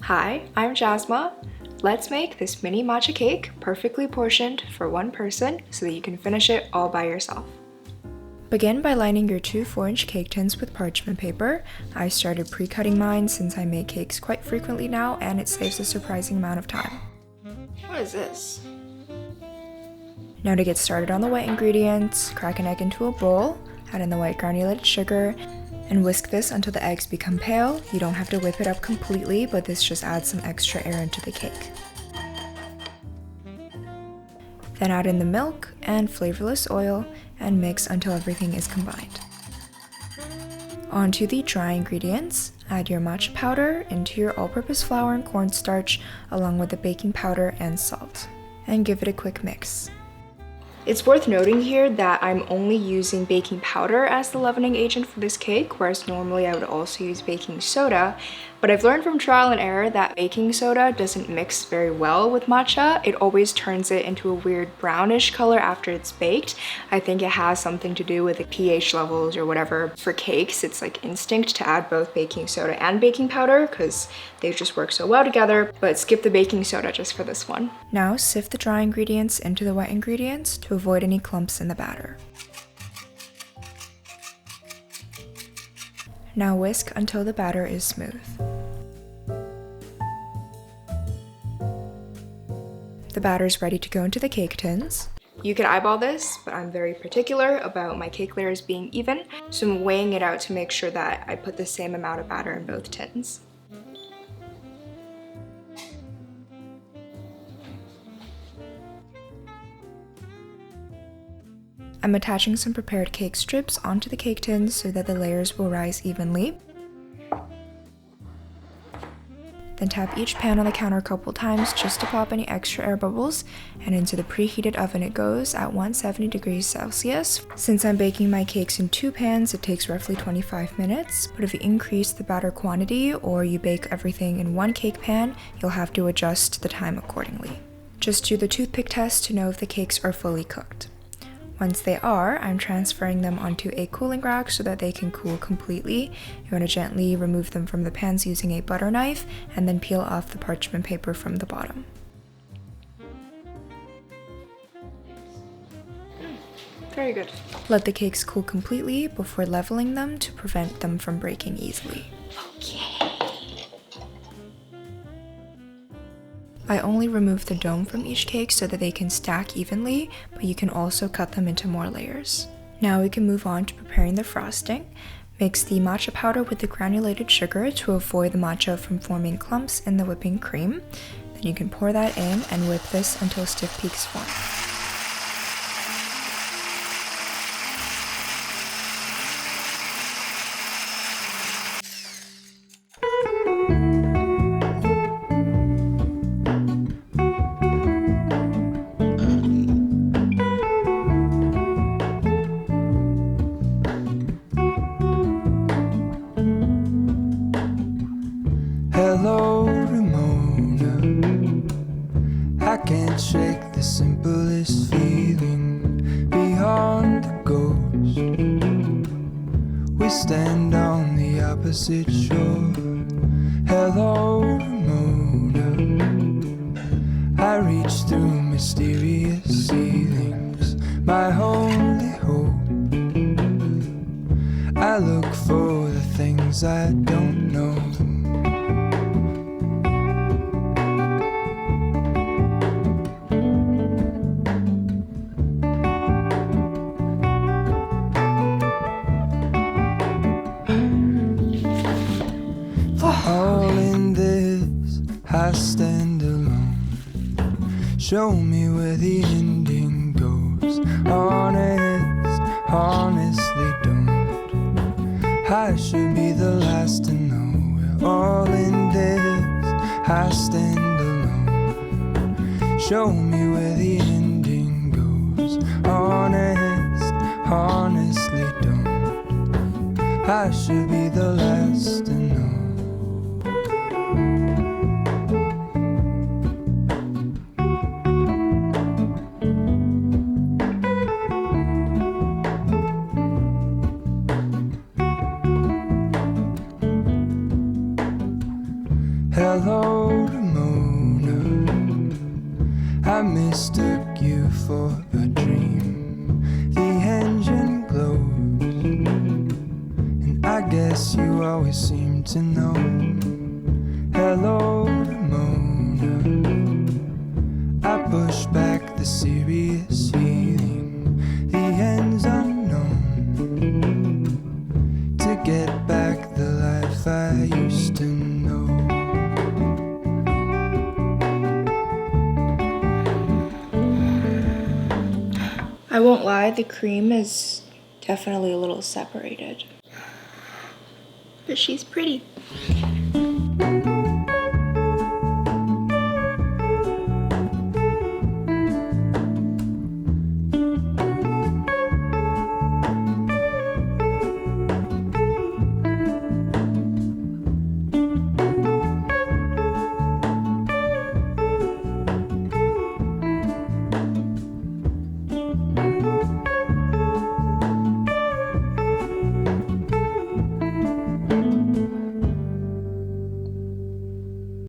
Hi, I'm Jasma. Let's make this mini matcha cake perfectly portioned for one person so that you can finish it all by yourself. Begin by lining your two 4-inch cake tins with parchment paper. I started pre-cutting mine since I make cakes quite frequently now and it saves a surprising amount of time. What is this? Now to get started on the wet ingredients, crack an egg into a bowl, add in the white granulated sugar, and whisk this until the eggs become pale. You don't have to whip it up completely, but this just adds some extra air into the cake. Then add in the milk and flavorless oil and mix until everything is combined. Onto the dry ingredients, add your matcha powder into your all-purpose flour and cornstarch along with the baking powder and salt, and give it a quick mix. It's worth noting here that I'm only using baking powder as the leavening agent for this cake, whereas normally I would also use baking soda. But I've learned from trial and error that baking soda doesn't mix very well with matcha. It always turns it into a weird brownish color after it's baked. I think it has something to do with the pH levels or whatever. For cakes, it's like instinct to add both baking soda and baking powder because they just work so well together, but skip the baking soda just for this one. Now sift the dry ingredients into the wet ingredients to avoid any clumps in the batter. Now whisk until the batter is smooth. The batter is ready to go into the cake tins. You could eyeball this, but I'm very particular about my cake layers being even, so I'm weighing it out to make sure that I put the same amount of batter in both tins. I'm attaching some prepared cake strips onto the cake tins so that the layers will rise evenly. Then tap each pan on the counter a couple times just to pop any extra air bubbles, and into the preheated oven it goes at 170 degrees Celsius. Since I'm baking my cakes in 2 pans, it takes roughly 25 minutes, but if you increase the batter quantity or you bake everything in 1 cake pan, you'll have to adjust the time accordingly. Just do the toothpick test to know if the cakes are fully cooked. Once they are, I'm transferring them onto a cooling rack so that they can cool completely. You want to gently remove them from the pans using a butter knife and then peel off the parchment paper from the bottom. Very good. Let the cakes cool completely before leveling them to prevent them from breaking easily. Okay. I only remove the dome from each cake so that they can stack evenly, but you can also cut them into more layers. Now we can move on to preparing the frosting. Mix the matcha powder with the granulated sugar to avoid the matcha from forming clumps in the whipping cream. Then you can pour that in and whip this until stiff peaks form. Hello, Ramona. I can't shake the simplest feeling beyond the ghost. We stand on the opposite shore. Hello, Ramona. I reach through mysterious ceilings, my only hope. I look for the things I don't know. All in this, I stand alone. Show me where the ending goes. Honest, honestly don't. I should be the last to know. We're all in this, I stand alone. Show me where the ending goes. Honest, honestly don't. I should be the last to know. Hello Hello, Ramona. I mistook you for a dream. The engine glows, and I guess you always seem to know. Hello, Ramona. I push back the serious feeling. The end's unknown. To get back the life I used to know. I won't lie, the cream is definitely a little separated. But she's pretty.